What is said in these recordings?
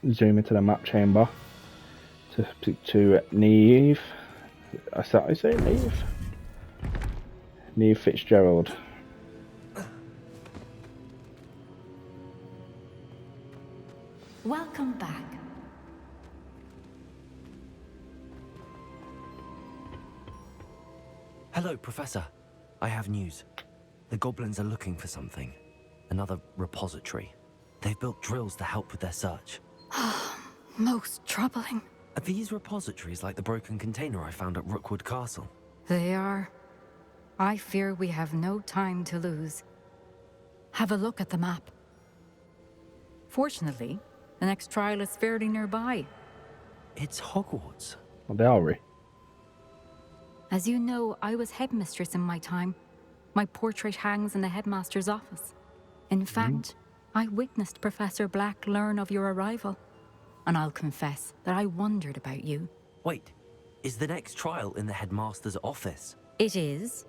zoom into the map chamber to speak to Naimh. I say Naimh? Naimh Fitzgerald. Welcome back. Hello, Professor. I have news. The goblins are looking for something. Another repository. They've built drills to help with their search. Most troubling. Are these repositories like the broken container I found at Rookwood Castle? They are. I fear we have no time to lose. Have a look at the map. Fortunately, the next trial is fairly nearby. It's Hogwarts. Well, they are. As you know, I was headmistress in my time. My portrait hangs in the headmaster's office. In fact, I witnessed Professor Black learn of your arrival. And I'll confess that I wondered about you. Wait, is the next trial in the headmaster's office? It is.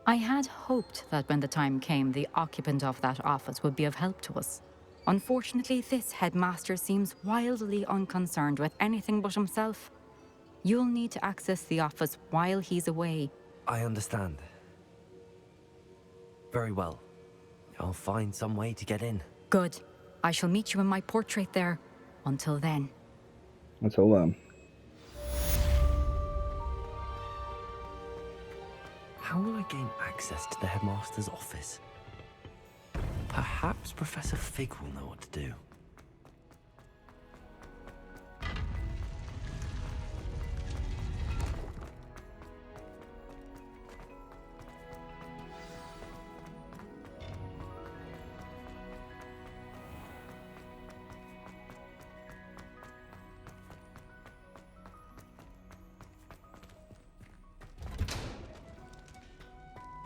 I had hoped that when the time came, the occupant of that office would be of help to us. Unfortunately, this headmaster seems wildly unconcerned with anything but himself. You'll need to access the office while he's away. I understand. Very well. I'll find some way to get in. Good. I shall meet you in my portrait there. Until then. Until then. How will I gain access to the headmaster's office? Perhaps Professor Fig will know what to do.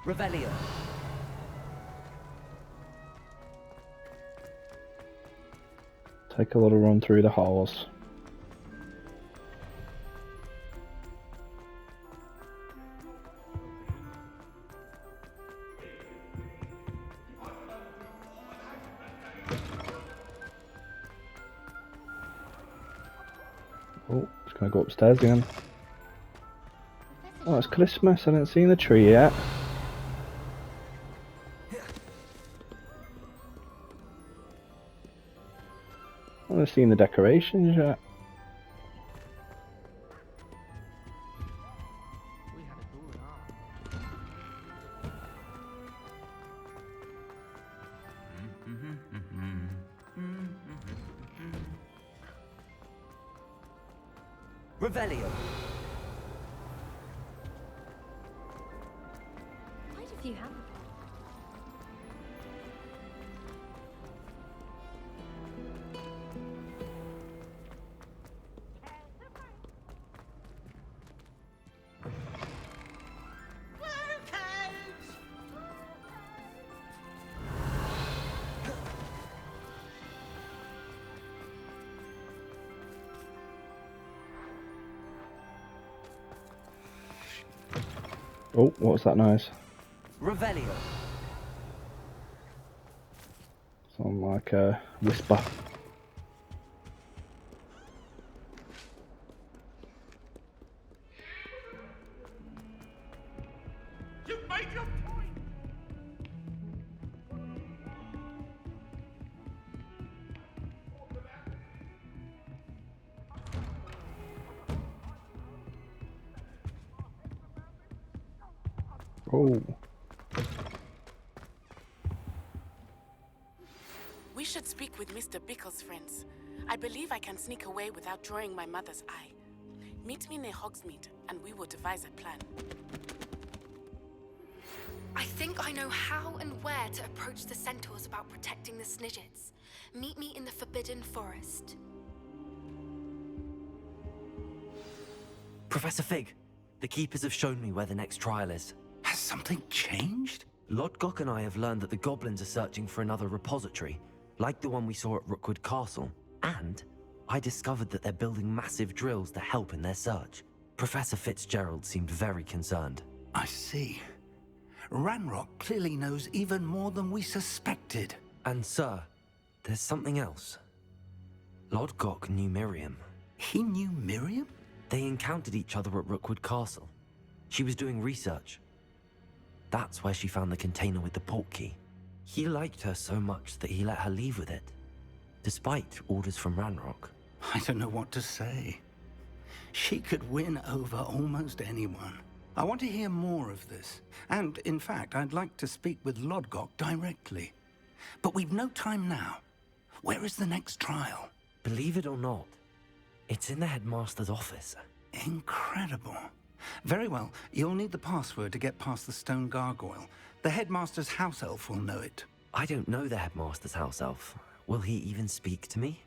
Revelio. Take a little run through the halls. Oh, just gonna go upstairs again. Oh, it's Christmas. I didn't see the tree yet. I haven't seen the decorations yet. Revelio. Why did you have Oh, what was that noise? Revelio. Sound like a whisper. You've made your point. Oh. We should speak with Mr. Bickle's friends. I believe I can sneak away without drawing my mother's eye. Meet me near Hogsmeade, and we will devise a plan. I think I know how and where to approach the centaurs about protecting the Snidgets. Meet me in the Forbidden Forest. Professor Fig, the Keepers have shown me where the next trial is. Has something changed? Lodgok and I have learned that the goblins are searching for another repository, like the one we saw at Rookwood Castle. And I discovered that they're building massive drills to help in their search. Professor Fitzgerald seemed very concerned. I see. Ranrock clearly knows even more than we suspected. And sir, there's something else. Lodgok knew Miriam. He knew Miriam? They encountered each other at Rookwood Castle. She was doing research. That's where she found the container with the port key. He liked her so much that he let her leave with it, despite orders from Ranrock. I don't know what to say. She could win over almost anyone. I want to hear more of this. And, in fact, I'd like to speak with Lodgok directly. But we've no time now. Where is the next trial? Believe it or not, it's in the headmaster's office. Incredible. Very well. You'll need the password to get past the stone gargoyle. The headmaster's house elf will know it. I don't know the headmaster's house elf. Will he even speak to me?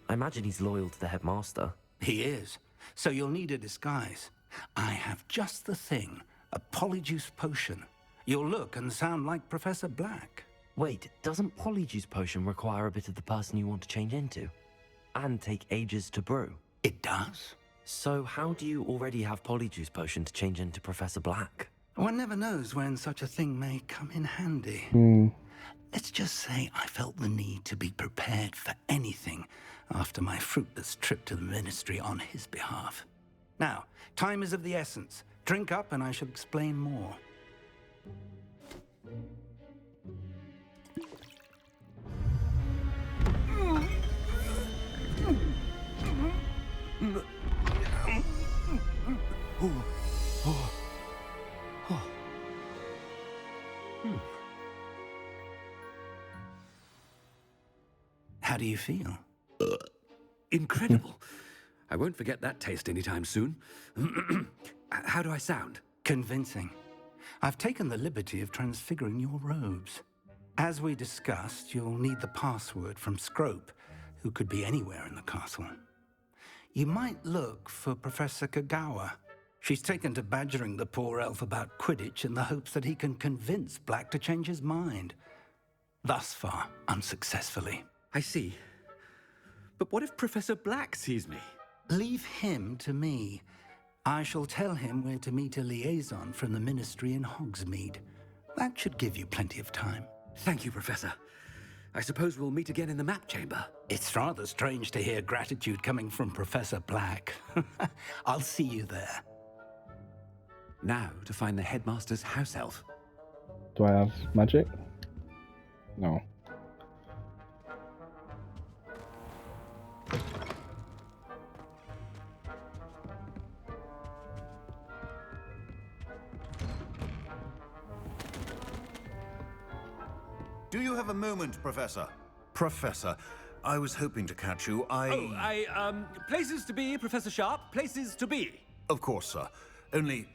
I imagine he's loyal to the headmaster. He is. So you'll need a disguise. I have just the thing. A Polyjuice potion. You'll look and sound like Professor Black. Wait, doesn't Polyjuice potion require a bit of the person you want to change into? And take ages to brew? It does. So how do you already have Polyjuice potion to change into Professor Black? One never knows when such a thing may come in handy. Let's just say I felt the need to be prepared for anything after my fruitless trip to the Ministry on his behalf. Now, time is of the essence. Drink up and I shall explain more. How do you feel? Incredible. I won't forget that taste anytime soon. How do I sound? Convincing. I've taken the liberty of transfiguring your robes. As we discussed, you'll need the password from Scrope, who could be anywhere in the castle. You might look for Professor Kagawa. She's taken to badgering the poor elf about Quidditch in the hopes that he can convince Black to change his mind. Thus far, unsuccessfully. I see. But what if Professor Black sees me? Leave him to me. I shall tell him where to meet a liaison from the Ministry in Hogsmeade. That should give you plenty of time. Thank you, Professor. I suppose we'll meet again in the map chamber. It's rather strange to hear gratitude coming from Professor Black. I'll see you there. Now to find the headmaster's house elf. Do I have magic? No. Do you have a moment, Professor? Professor, I was hoping to catch you. Places to be, Professor Sharp. Places to be. Of course, sir. Only,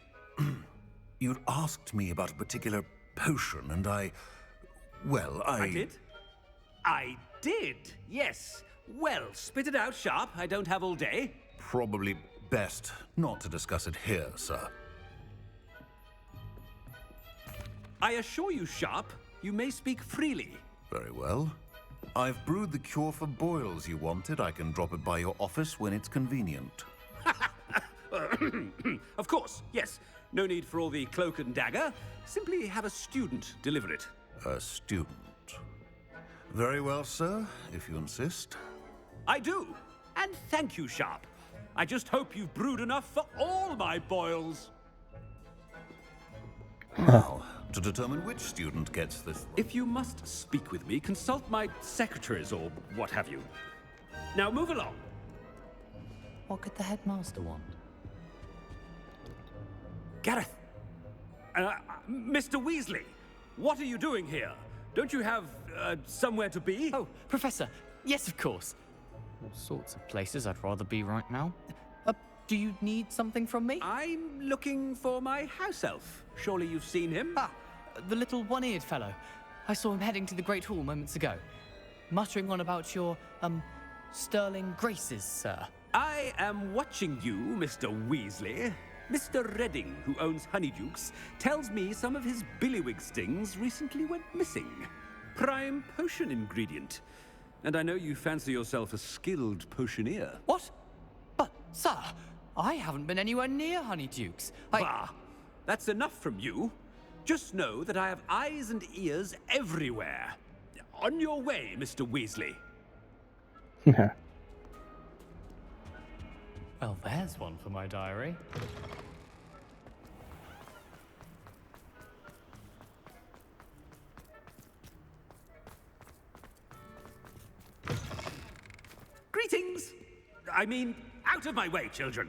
you'd asked me about a particular potion, and I did? I did, yes. Well, spit it out, Sharp. I don't have all day. Probably best not to discuss it here, sir. I assure you, Sharp, you may speak freely. Very well. I've brewed the cure for boils you wanted. I can drop it by your office when it's convenient. Of course, yes. No need for all the cloak and dagger. Simply have a student deliver it. A student. Very well, sir, if you insist. I do. And thank you, Sharp. I just hope you've brewed enough for all my boils. Now, to determine which student gets this... If you must speak with me, consult my secretaries or what have you. Now move along. What could the headmaster want? Gareth! Mr. Weasley! What are you doing here? Don't you have, somewhere to be? Oh, Professor! Yes, of course! All sorts of places I'd rather be right now. Do you need something from me? I'm looking for my house elf. Surely you've seen him? Ah, the little one-eared fellow. I saw him heading to the Great Hall moments ago. Muttering on about your, sterling graces, sir. I am watching you, Mr. Weasley. Mr. Redding, who owns Honeydukes, tells me some of his billywig stings recently went missing. Prime potion ingredient. And I know you fancy yourself a skilled potioneer. What? But, sir, I haven't been anywhere near Honeydukes. Bah! That's enough from you. Just know that I have eyes and ears everywhere. On your way, Mr. Weasley. Well, there's one for my diary. Greetings! I mean, out of my way, children!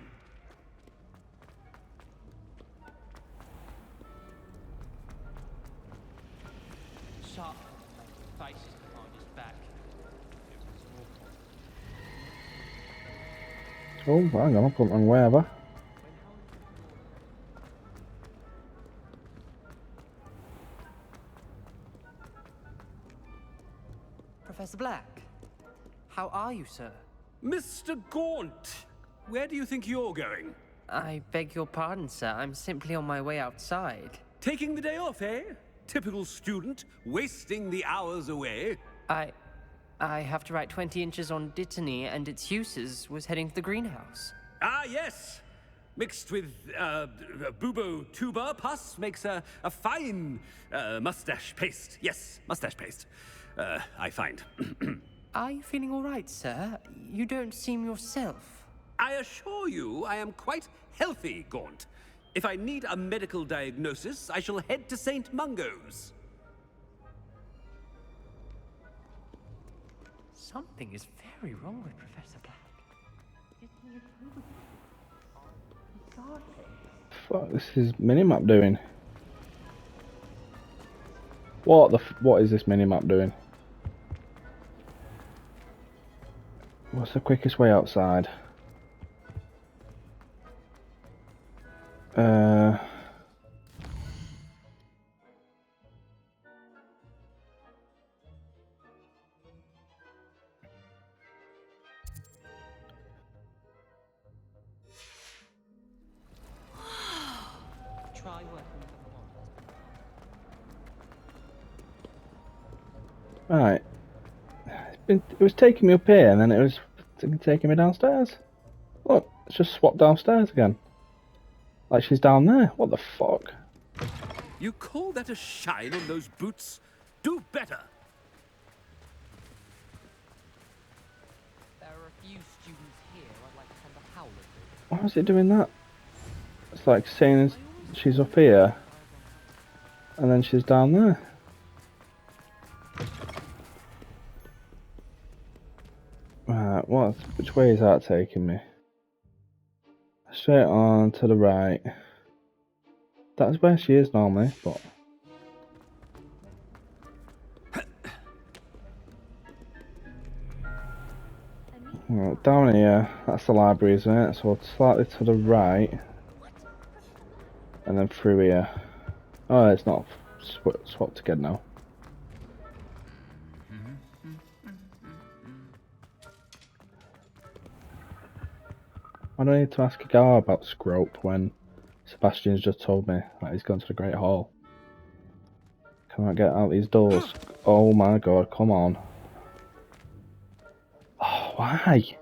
Sharp faces behind his back. Oh, hang on, I've gone wrong way, have I? Professor Black, how are you, sir? Mr. Gaunt! Where do you think you're going? I beg your pardon, sir. I'm simply on my way outside. Taking the day off, eh? Typical student, wasting the hours away. I have to write 20 inches on Dittany and its uses. Was heading to the greenhouse. Ah, yes! Mixed with, bubo tuber pus makes a fine, mustache paste. Yes, mustache paste. I find. Are you feeling all right, sir? You don't seem yourself. I assure you I am quite healthy, Gaunt. If I need a medical diagnosis, I shall head to St. Mungo's. Something is very wrong with Professor Black. Fuck, this is minimap doing? What is this minimap doing? What's the quickest way outside? Try working with the Right. It was taking me up here and then it was taking me downstairs. Look, it's just swapped downstairs again. Like she's down there. What the fuck? You call that a shine on those boots? Do better! There are a few students here I'd like to send a howler to. Why is it doing that? It's like saying she's up here and then she's down there. Right, which way is that taking me? Straight on to the right. That's where she is normally, but... Right, down here, that's the library, isn't it? So slightly to the right. And then through here. Oh, it's not swapped again now. I don't need to ask a guy about Scrope when Sebastian's just told me that he's gone to the Great Hall. Can I get out these doors? Oh my god, come on. Oh, why?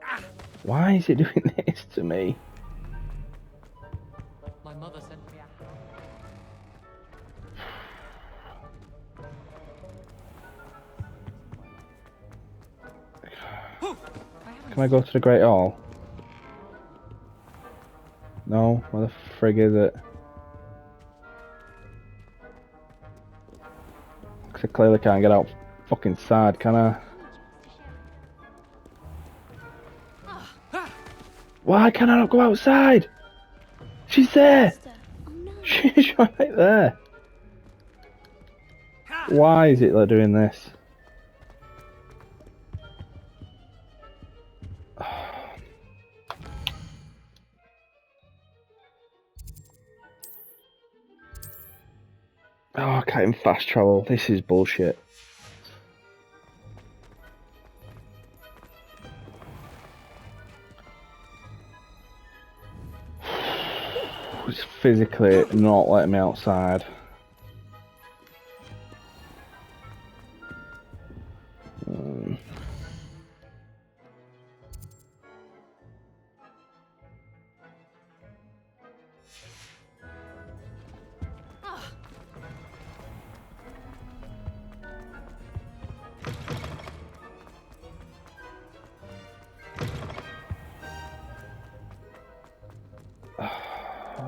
Why is it doing this to me? My mother sent me a... Can I go to the Great Hall? No? Where the frig is it? Because I clearly can't get out fucking side, can I? Why can I not go outside? She's there! She's right there! Why is it doing this? Oh, I can't even fast travel. This is bullshit. It's physically not letting me outside.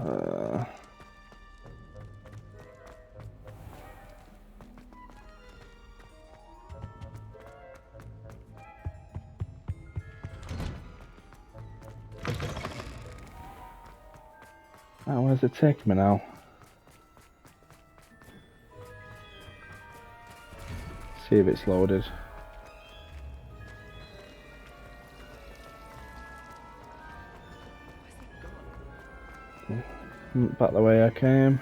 Oh, where's it taking me now? See if it's loaded. Back the way I came.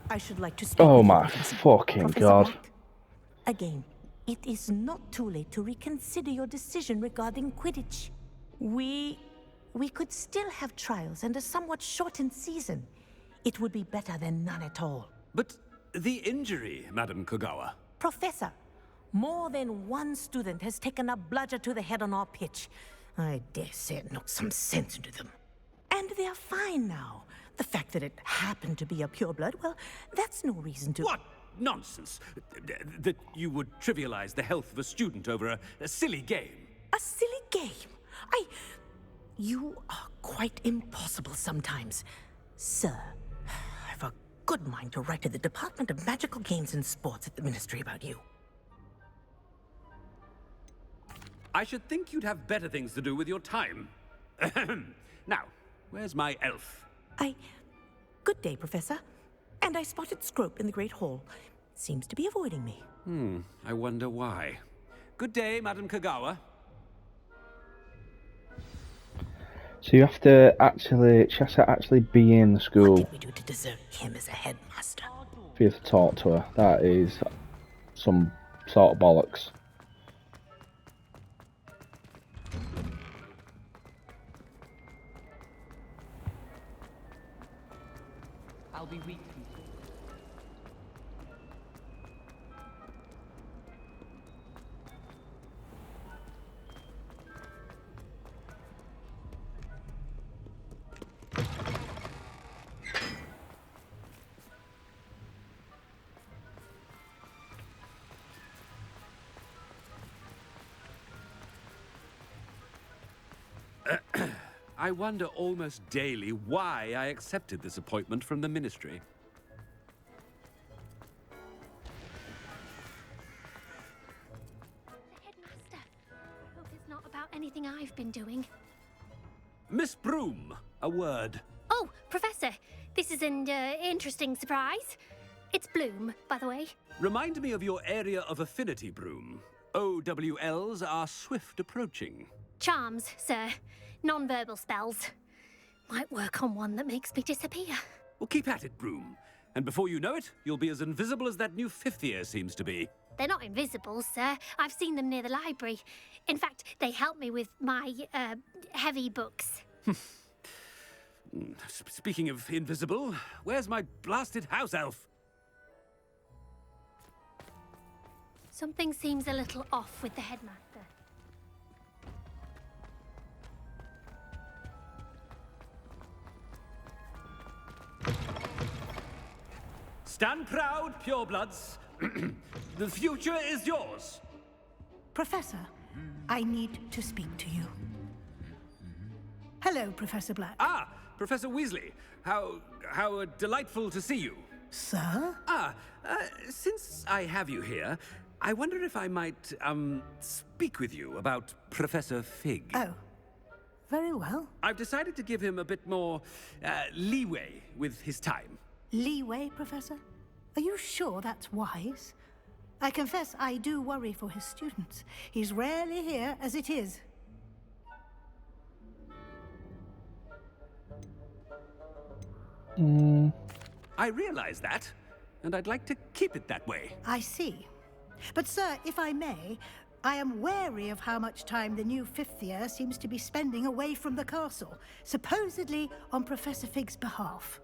I should like to speak Oh with you, my Professor. fucking Professor god. Black. Again, it is not too late to reconsider your decision regarding Quidditch. We could still have trials and a somewhat shortened season. It would be better than none at all. But the injury, Madam Kogawa. Professor, more than one student has taken a bludger to the head on our pitch. I dare say it knocked some sense into them. And they're fine now. The fact that it happened to be a pureblood, well, that's no reason to... What nonsense! That you would trivialize the health of a student over a silly game. A silly game? You are quite impossible sometimes. Sir, I've a good mind to write to the Department of Magical Games and Sports at the Ministry about you. I should think you'd have better things to do with your time. Now, where's my elf? Good day, Professor. And I spotted Scrope in the Great Hall. Seems to be avoiding me. I wonder why. Good day, Madam Kogawa. So you have to actually, she has to actually be in the school What did we do to deserve him as a headmaster? for you to talk to her. That is some sort of bollocks. I'll be weak. I wonder almost daily why I accepted this appointment from the Ministry. Headmaster, I hope it's not about anything I've been doing. Miss Broom, a word. Oh, Professor, this is an interesting surprise. It's Bloom, by the way. Remind me of your area of affinity, Broom. OWLs are swift approaching. Charms, sir. Non-verbal spells. Might work on one that makes me disappear. Well, keep at it, Broom. And before you know it, you'll be as invisible as that new fifth year seems to be. They're not invisible, sir. I've seen them near the library. In fact, they help me with my, heavy books. Speaking of invisible, where's my blasted house elf? Something seems a little off with the headmaster. Stand proud, purebloods. The future is yours. Professor, I need to speak to you. Hello, Professor Black. Ah, Professor Weasley. How delightful to see you. Sir? Since I have you here, I wonder if I might, speak with you about Professor Fig. Oh, very well. I've decided to give him a bit more, leeway with his time. Leeway, Professor? Are you sure that's wise? I confess I do worry for his students. He's rarely here as it is. I realize that, and I'd like to keep it that way. I see. But, sir, if I may, I am wary of how much time the new fifth year seems to be spending away from the castle, supposedly on Professor Fig's behalf.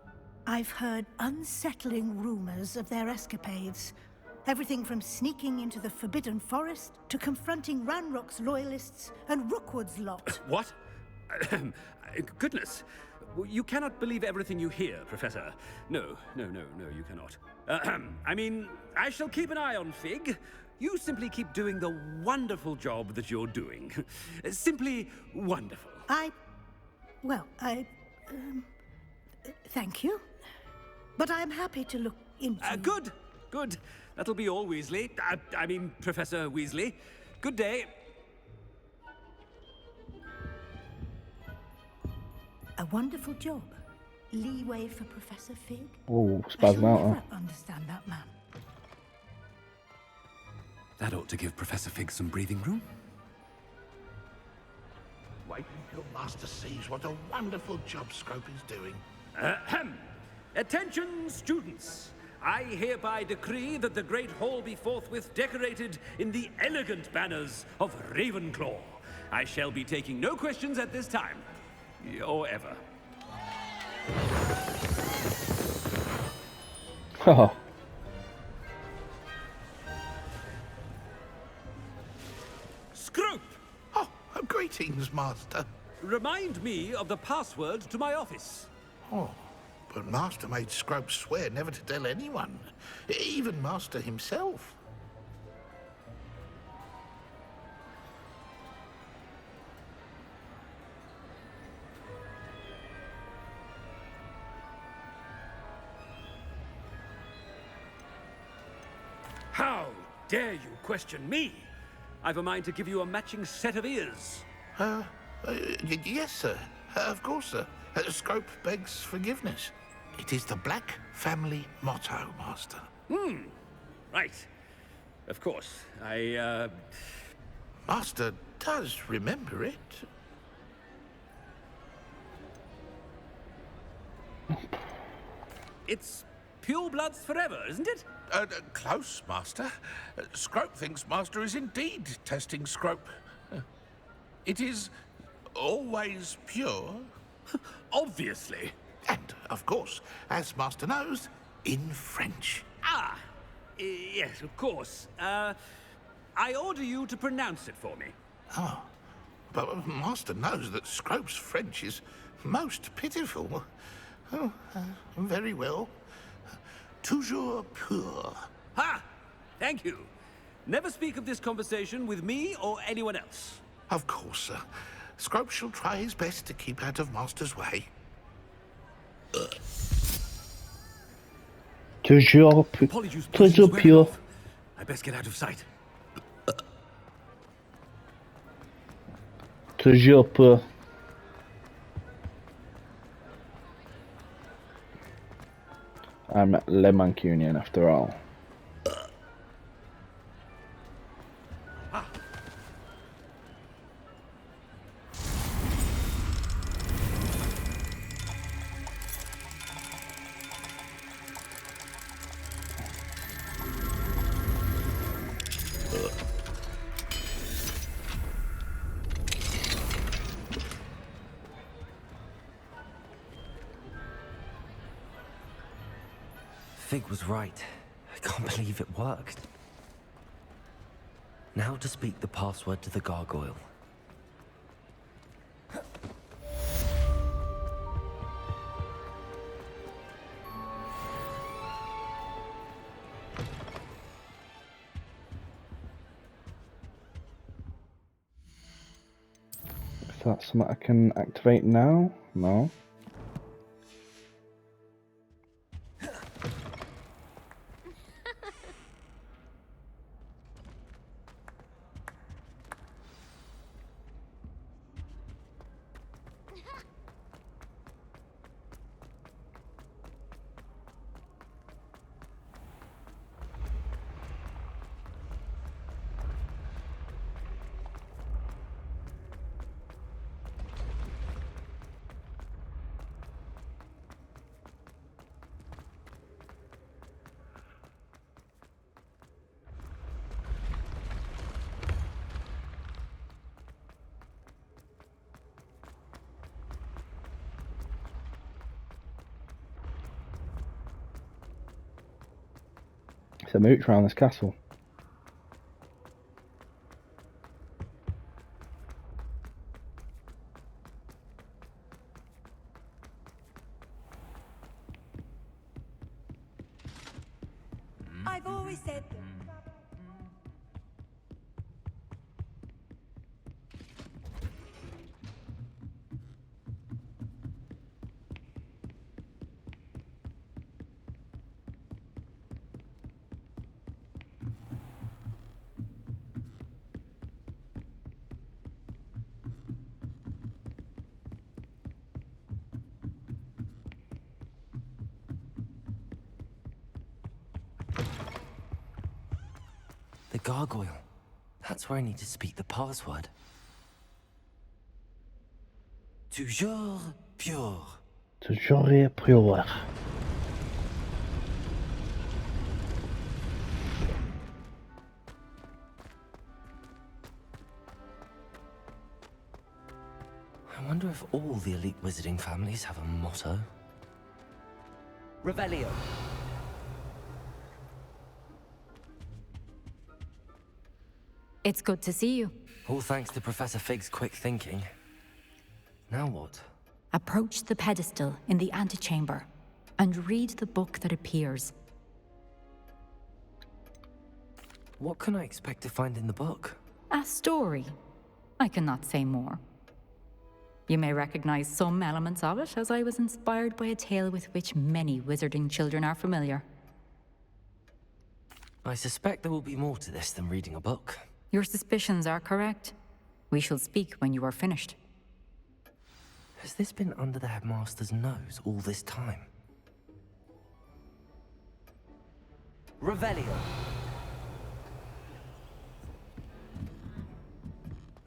I've heard unsettling rumors of their escapades. Everything from sneaking into the Forbidden Forest to confronting Ranrock's loyalists and Rookwood's lot. What? Goodness. You cannot believe everything you hear, Professor. No, you cannot. I mean, I shall keep an eye on Fig. You simply keep doing the wonderful job that you're doing. Simply wonderful. Thank you. But I'm happy to look into... Good, good. That'll be all, Weasley. I mean, Professor Weasley. Good day. A wonderful job. Leeway for Professor Fig. Oh, I shall spazzing out. never understand that man. That ought to give Professor Fig some breathing room. Wait until Master sees what a wonderful job Scrope is doing. Ahem. Attention, students. I hereby decree that the Great Hall be forthwith decorated in the elegant banners of Ravenclaw. I shall be taking no questions at this time. Or ever. Oh. Scrope! Oh, greetings, Master. Remind me of the password to my office. Oh, but Master made Scrope swear never to tell anyone, even Master himself. How dare you question me? I've a mind to give you a matching set of ears. Yes, sir. Of course, sir. Scrope begs forgiveness. It is the Black family motto, Master. Right. Of course. Master does remember it. It's pure bloods forever, isn't it? Close, Master. Scrope thinks Master is indeed testing Scrope. It is always pure. Obviously. And, of course, as Master knows, in French. Yes, of course. I order you to pronounce it for me. Oh, but Master knows that Scrope's French is most pitiful. Oh, very well. Toujours pur. Ha! Thank you. Never speak of this conversation with me or anyone else. Of course, sir. Scrope shall try his best to keep out of Master's way. Toujours pure. I best get out of sight. Toujours pure. I'm Le Mancunian after all. Fig was right. I can't believe it worked. Now to speak the password to the gargoyle. Is that something I can activate now? No. It's a mooch around this castle. I've always said The gargoyle. That's where I need to speak the password. Toujours pure. Toujours pure. I wonder if all the elite wizarding families have a motto. Revelio. It's good to see you. All thanks to Professor Fig's quick thinking. Now what? Approach the pedestal in the antechamber and read the book that appears. What can I expect to find in the book? A story. I cannot say more. You may recognize some elements of it, as I was inspired by a tale with which many wizarding children are familiar. I suspect there will be more to this than reading a book. Your suspicions are correct. We shall speak when you are finished. Has this been under the headmaster's nose all this time? Revelio.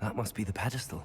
That must be the pedestal.